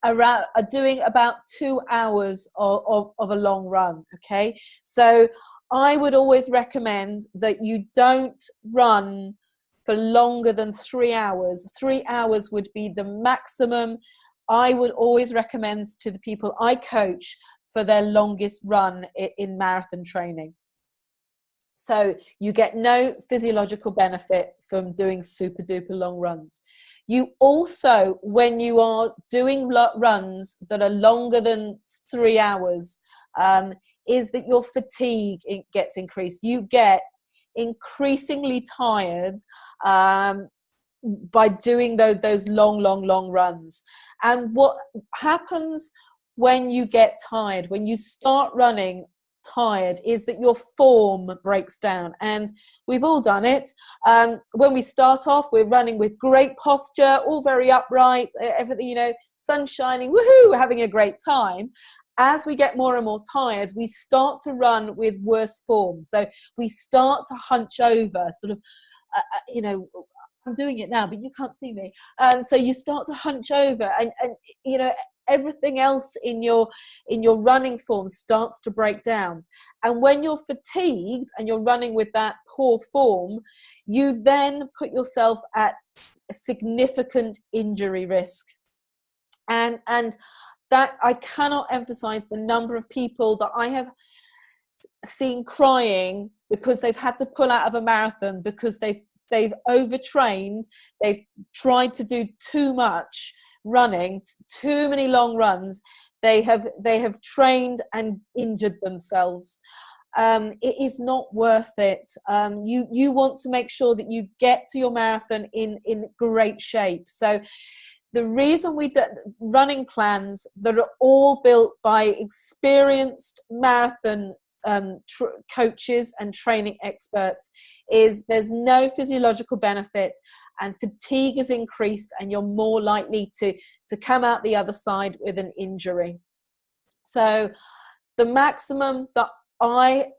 Speaker 1: are doing about 2 hours of a long run. Okay, so I would always recommend that you don't run for longer than 3 hours. 3 hours would be the maximum I would always recommend to the people I coach for their longest run in marathon training. So you get no physiological benefit from doing super duper long runs. You also, when you are doing runs that are longer than 3 hours, is that your fatigue gets increased. You get increasingly tired by doing those long runs. And what happens when you get tired, when you start running tired is that your form breaks down, and we've all done it. When we start off, we're running with great posture, all very upright, everything, you know, sun shining, woohoo, we're having a great time. As we get more and more tired, we start to run with worse form. So we start to hunch over, sort of, you know, I'm doing it now, but you can't see me. So you start to hunch over, and you know, everything else in your running form starts to break down. And when you're fatigued and you're running with that poor form, you then put yourself at a significant injury risk. And that, I cannot emphasize the number of people that I have seen crying because they've had to pull out of a marathon because they've overtrained, they've tried to do too much running, too many long runs. They have trained and injured themselves. It is not worth it. You want to make sure that you get to your marathon in great shape. So the reason we do running plans that are all built by experienced marathon coaches and training experts is there's no physiological benefit, and fatigue is increased, and you're more likely to come out the other side with an injury. So the maximum that I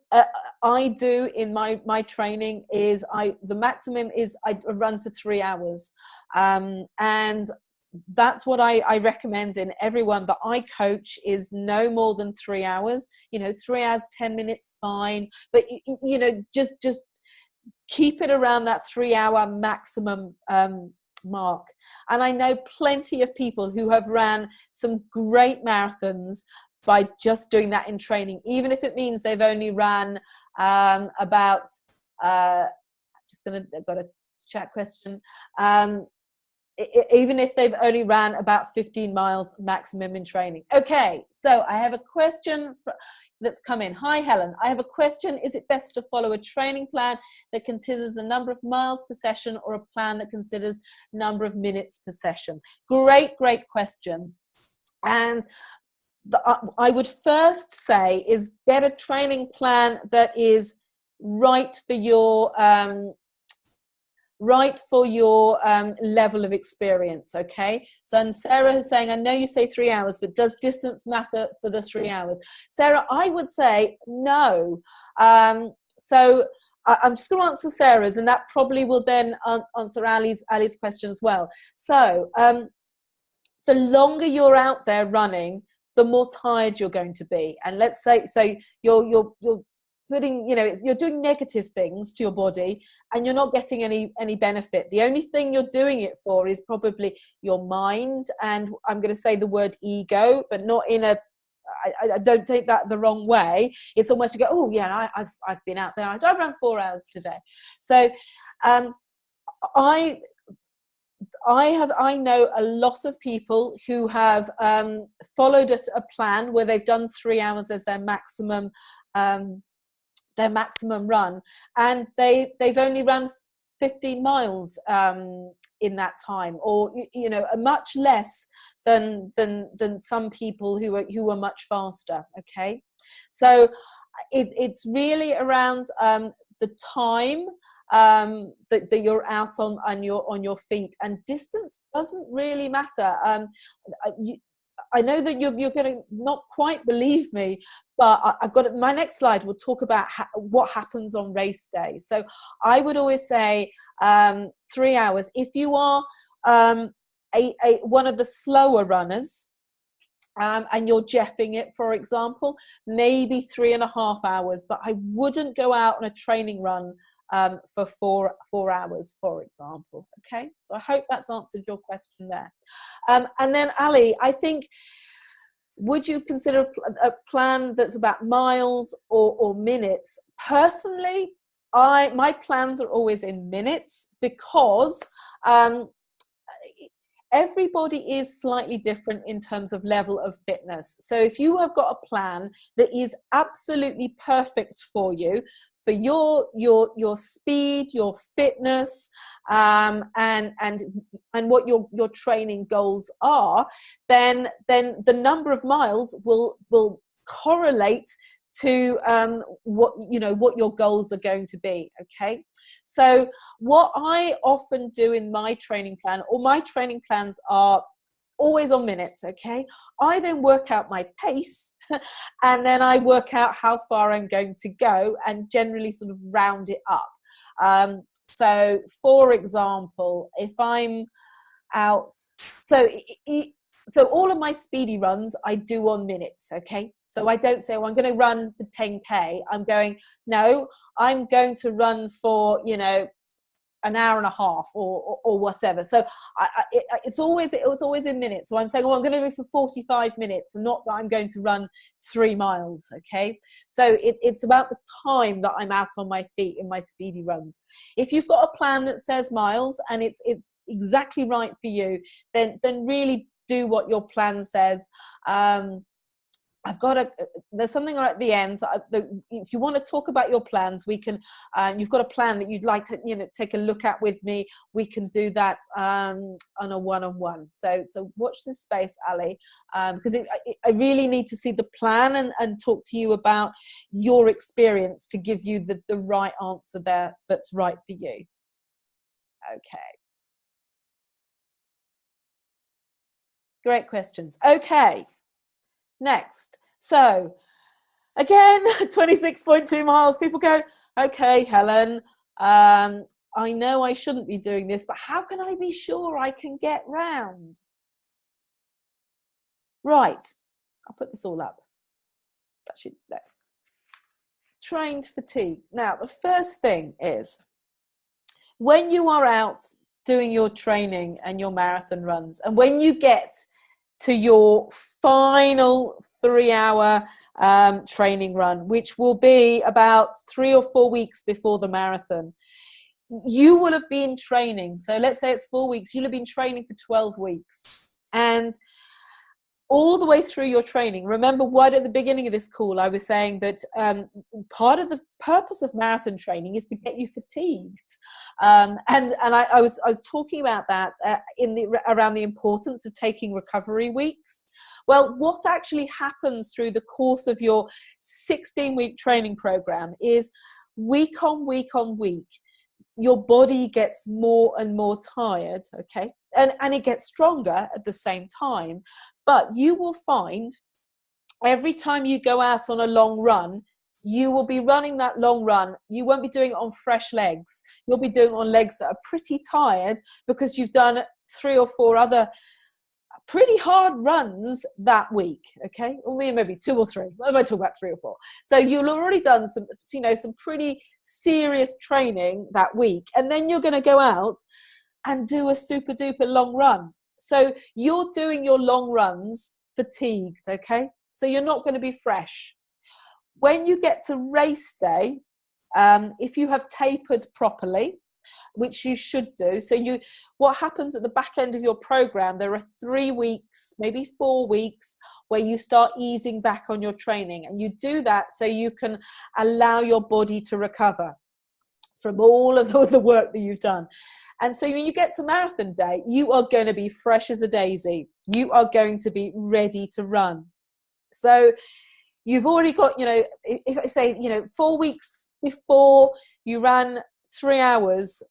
Speaker 1: do in my training is the maximum is I run for 3 hours, and that's what I recommend in everyone that I coach is no more than 3 hours. You know, 3 hours, 10 minutes, fine. But, you know, just keep it around that 3 hour maximum mark. And I know plenty of people who have ran some great marathons by just doing that in training, even if it means they've only ran about, I've got a chat question. Even if they've only ran about 15 miles maximum in training. Okay, so I have a question that's come in. Hi, Helen. I have a question. Is it best to follow a training plan that considers the number of miles per session, or a plan that considers number of minutes per session? Great question. And I would first say is get a training plan that is right for your level of experience. Okay, so, and Sarah is saying, I know you say 3 hours, but does distance matter for the 3 hours? Sarah, I would say no. So I'm just going to answer Sarah's, and that probably will then answer Ali's question as well. So the longer you're out there running, the more tired you're going to be. And let's say, so you're putting, you know, you're doing negative things to your body and you're not getting any benefit. The only thing you're doing it for is probably your mind, and I'm going to say the word ego, but not in a, I don't take that the wrong way. It's almost to go, oh yeah, I've been out there, I've run 4 hours today. So I know a lot of people who have followed a plan where they've done 3 hours as their maximum run, and they've only run 15 miles in that time, or you know, a much less than some people who are much faster. Okay, so it's really around the time that you're out on your feet, and distance doesn't really matter. I know that you're going to not quite believe me, but I've got my next slide will talk about what happens on race day. So I would always say 3 hours. If you are one of the slower runners, and you're jeffing it, for example, maybe 3.5 hours, but I wouldn't go out on a training run for 4 hours, for example. Okay, so I hope that's answered your question there. And then Ali, I think, would you consider a plan that's about miles or minutes? Personally, my plans are always in minutes, because everybody is slightly different in terms of level of fitness. So if you have got a plan that is absolutely perfect for you, for your speed, your fitness, and what your training goals are, then the number of miles will correlate to what your goals are going to be. Okay, so what I often do in my training plan, or my training plans are always on minutes. Okay, I then work out my pace and then I work out how far I'm going to go and generally sort of round it up. So for example, if I'm out, so all of my speedy runs I do on minutes. Okay, so I don't say, well, I'm going to run for 10k. I'm going, no, I'm going to run for, you know, an hour and a half or whatever. So it's always in minutes. So I'm saying, well, I'm going to do it for 45 minutes, and not that I'm going to run 3 miles. Okay, so it's about the time that I'm out on my feet in my speedy runs. If you've got a plan that says miles and it's exactly right for you, then really do what your plan says. There's something right at the end. If you want to talk about your plans, we can, you've got a plan that you'd like to, you know, take a look at with me. We can do that on a one-on-one. So watch this space, Ali, because I really need to see the plan and talk to you about your experience to give you the right answer there that's right for you. Okay. Great questions. Okay. Next, so again, 26.2 miles. People go, okay, Helen, I know I shouldn't be doing this, but how can I be sure I can get round? Right, I'll put this all up. Actually, no. Trained fatigued. Now, the first thing is, when you are out doing your training and your marathon runs, and when you get to your final 3-hour training run, which will be about 3 or 4 weeks before the marathon, you will have been training. So let's say it's 4 weeks, you'll have been training for 12 weeks. And all the way through your training, remember right at the beginning of this call, I was saying that part of the purpose of marathon training is to get you fatigued. And I was talking about that around the importance of taking recovery weeks. Well, what actually happens through the course of your 16-week training program is week on week on week, your body gets more and more tired, okay? And it gets stronger at the same time. But you will find every time you go out on a long run, you will be running that long run. You won't be doing it on fresh legs. You'll be doing it on legs that are pretty tired because you've done 3 or 4 other pretty hard runs that week, okay? Or maybe 2 or 3. I might talk about 3 or 4. So you've already done some pretty serious training that week, and then you're going to go out and do a super duper long run. So you're doing your long runs fatigued, okay? So you're not going to be fresh. When you get to race day, if you have tapered properly, which you should do, so what happens at the back end of your program, there are 3 weeks, maybe 4 weeks, where you start easing back on your training. And you do that so you can allow your body to recover from all of the work that you've done. And so when you get to marathon day, you are going to be fresh as a daisy. You are going to be ready to run. So you've already got, if I say, 4 weeks before you ran 3 hours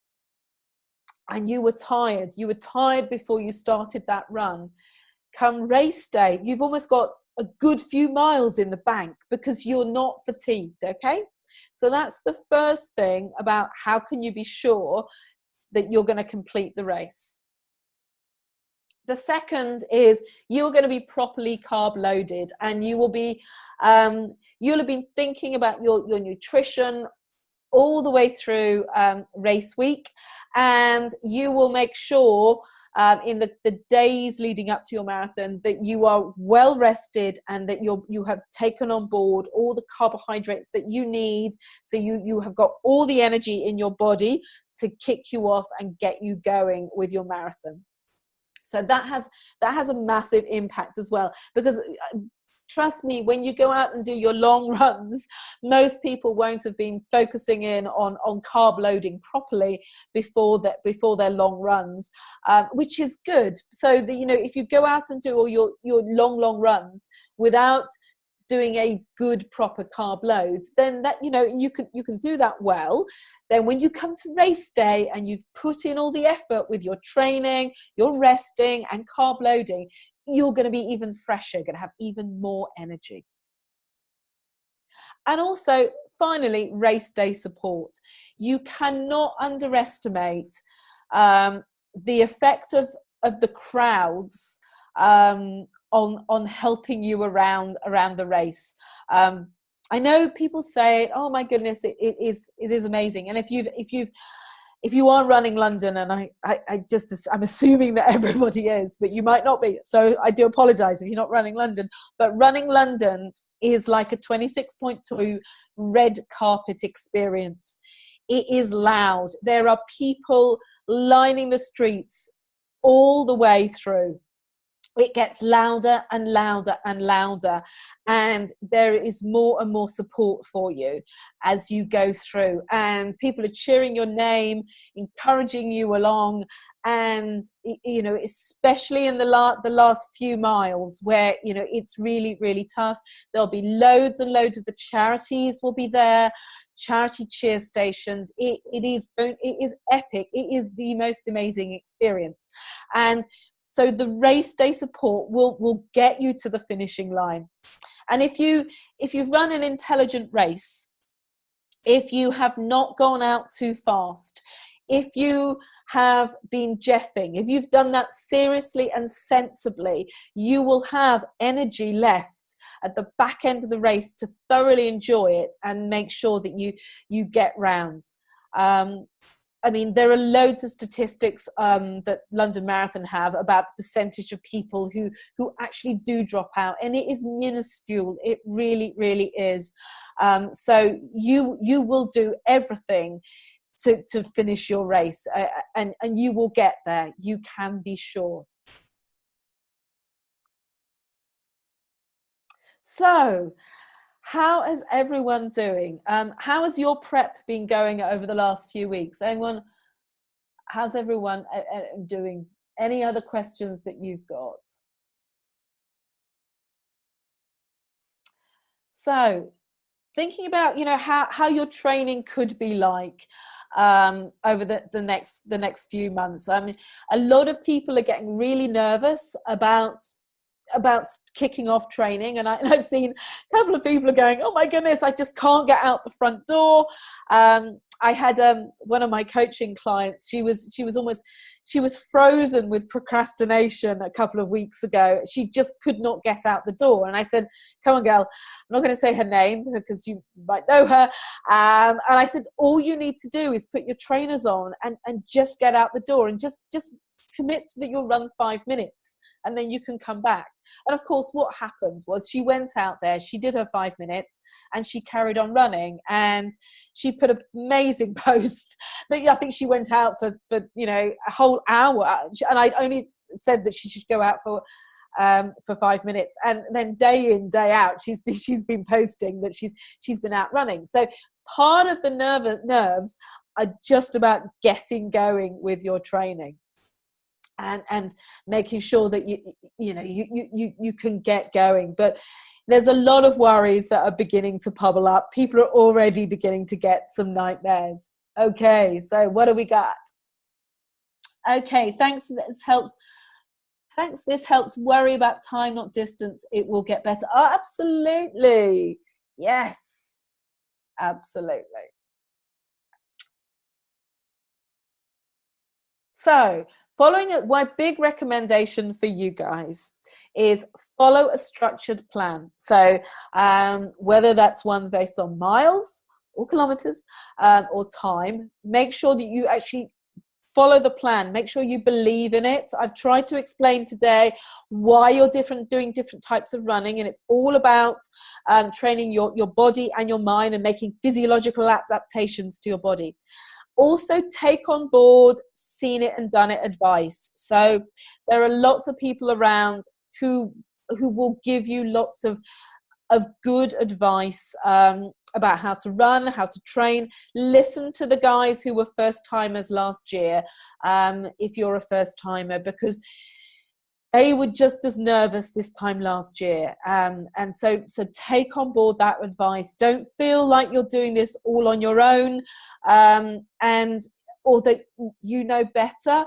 Speaker 1: and you were tired before you started that run. Come race day, you've almost got a good few miles in the bank because you're not fatigued, okay? So that's the first thing about how can you be sure that you're going to complete the race. The second is you're going to be properly carb loaded, and you will be you'll have been thinking about your nutrition all the way through race week, and you will make sure in the days leading up to your marathon that you are well rested and that you have taken on board all the carbohydrates that you need, so you have got all the energy in your body to kick you off and get you going with your marathon. So that has a massive impact as well, because trust me, when you go out and do your long runs, most people won't have been focusing in on carb loading properly before their long runs, which is good. So that, if you go out and do all your long runs without doing a good proper carb load, then that, you know, you can do that well. Then when you come to race day and you've put in all the effort with your training, your resting and carb loading, you're going to be even fresher, going to have even more energy. And also, finally, race day support. You cannot underestimate the effect of the crowds on helping you around the race. I know people say, "Oh my goodness, it is amazing." And if you are running London, and I'm assuming that everybody is, but you might not be. So I do apologise if you're not running London. But running London is like a 26.2 red carpet experience. It is loud. There are people lining the streets all the way through. It gets louder and louder and louder, and there is more and more support for you as you go through, and people are cheering your name, encouraging you along. And you know, especially in the last few miles where, you know, it's really, really tough, there'll be loads and loads of the charities will be there, charity cheer stations. It is epic. It is the most amazing experience. And so the race day support will get you to the finishing line. And if you've run an intelligent race, if you have not gone out too fast, if you have been jeffing, if you've done that seriously and sensibly, you will have energy left at the back end of the race to thoroughly enjoy it and make sure that you get round. I mean, there are loads of statistics that London Marathon have about the percentage of people who actually do drop out, and it is minuscule. It really, really is. So you will do everything to finish your race, and you will get there. You can be sure. So, how is everyone doing? How has your prep been going over the last few weeks? Anyone? How's everyone doing? Any other questions that you've got? So, thinking about, you know, how your training could be like over the next few months. I mean, a lot of people are getting really nervous about kicking off training, and I've seen a couple of people are going, "Oh my goodness, I just can't get out the front door." I had one of my coaching clients. She was frozen with procrastination a couple of weeks ago. She just could not get out the door, and I said, "Come on, girl." I'm not going to say her name because you might know her. And I said, "All you need to do is put your trainers on and just get out the door, and just commit that you'll run 5 minutes." And then you can come back. And of course, what happened was she went out there, she did her 5 minutes, and she carried on running. And she put an amazing post. But I think she went out for you know, a whole hour. And I only said that she should go out for 5 minutes. And then day in, day out, she's been posting that she's been out running. So part of the nerves are just about getting going with your training. And making sure that you can get going. But there's a lot of worries that are beginning to bubble up. People are already beginning to get some nightmares. Okay, so what do we got? Okay, thanks. This helps. Thanks. This helps. Worry about time, not distance. It will get better. Oh, absolutely. Yes, absolutely. So, my big recommendation for you guys is follow a structured plan. So whether that's one based on miles or kilometers or time, make sure that you actually follow the plan. Make sure you believe in it. I've tried to explain today why you're doing different types of running, and it's all about training your body and your mind and making physiological adaptations to your body. Also, take on board seen it and done it advice. So there are lots of people around who will give you lots of good advice about how to run, how to train. Listen to the guys who were first timers last year, if you're a first timer, because they were just as nervous this time last year. And so take on board that advice. Don't feel like you're doing this all on your own, or that you know better.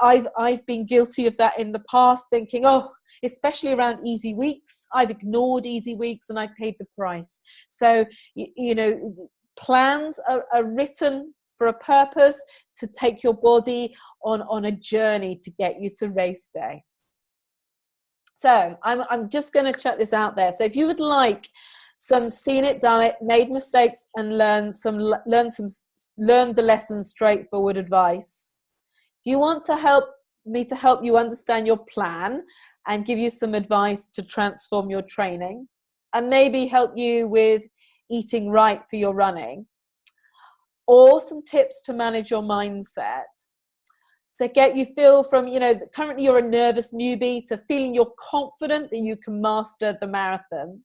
Speaker 1: I've been guilty of that in the past, thinking, oh, especially around easy weeks, I've ignored easy weeks and I paid the price. So, you know, plans are written for a purpose, to take your body on a journey to get you to race day. So I'm just going to chuck this out there. So if you would like some seen it, done it, made mistakes, and learn the lessons straightforward advice, if you want to help you understand your plan and give you some advice to transform your training, and maybe help you with eating right for your running, or some tips to manage your mindset, to get you feel from, you know, currently you're a nervous newbie, to feeling you're confident that you can master the marathon,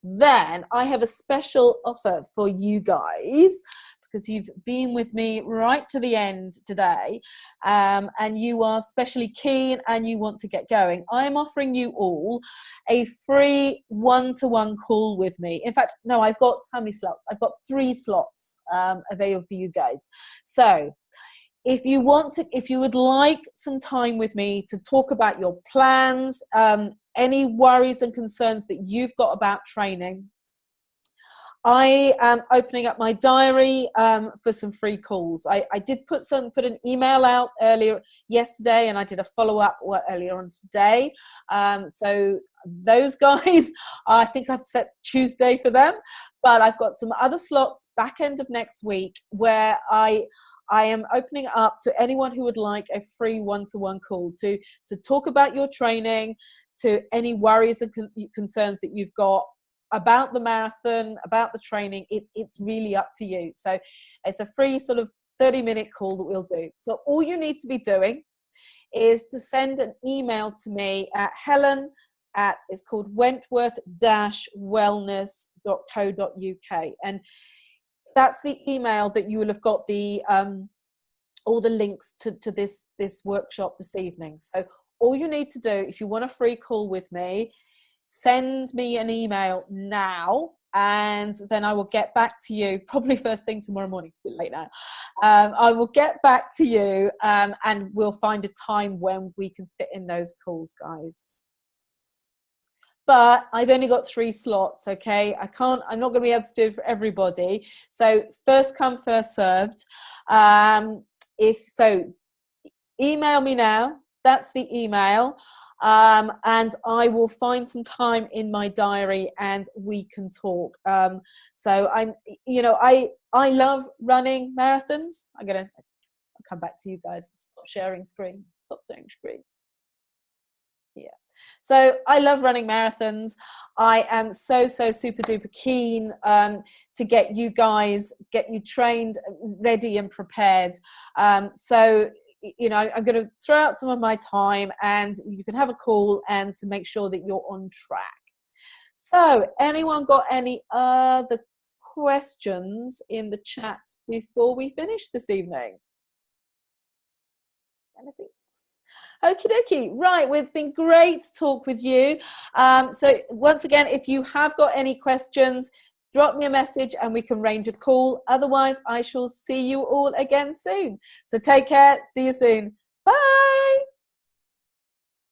Speaker 1: then I have a special offer for you guys, because you've been with me right to the end today, and you are especially keen and you want to get going. I'm offering you all a free one-to-one call with me. In fact, no, I've got how many slots? I've got 3 slots available for you guys. So if you would like some time with me to talk about your plans, any worries and concerns that you've got about training, I am opening up my diary for some free calls. I did put an email out earlier yesterday, and I did a follow-up earlier on today. So those guys, I think I've set Tuesday for them, but I've got some other slots back end of next week where I am opening up to anyone who would like a free one-to-one call to talk about your training, to any worries and concerns that you've got about the marathon, about the training. It's really up to you. So it's a free sort of 30-minute call that we'll do. So all you need to be doing is to send an email to me at Helen at, it's called wentworth-wellness.co.uk, and that's the email that you will have got the all the links to this workshop this evening. So all you need to do, if you want a free call with me, send me an email now, and then I will get back to you probably first thing tomorrow morning. It's a bit late now. I will get back to you, and we'll find a time when we can fit in those calls, guys. But I've only got 3 slots, okay? I'm not going to be able to do it for everybody. So first come, first served. If so, email me now. That's the email. And I will find some time in my diary and we can talk. So I love running marathons. I'll come back to you guys. Stop sharing screen. Yeah. So I love running marathons. I am so super duper keen to get you trained, ready and prepared. So you know, I'm going to throw out some of my time, and you can have a call and to make sure that you're on track. So anyone got any other questions in the chat before we finish this evening? Anything else? Okie dokie. Right, well, it's been great to talk with you. So once again, if you have got any questions, drop me a message and we can arrange a call. Otherwise, I shall see you all again soon. So take care. See you soon. Bye.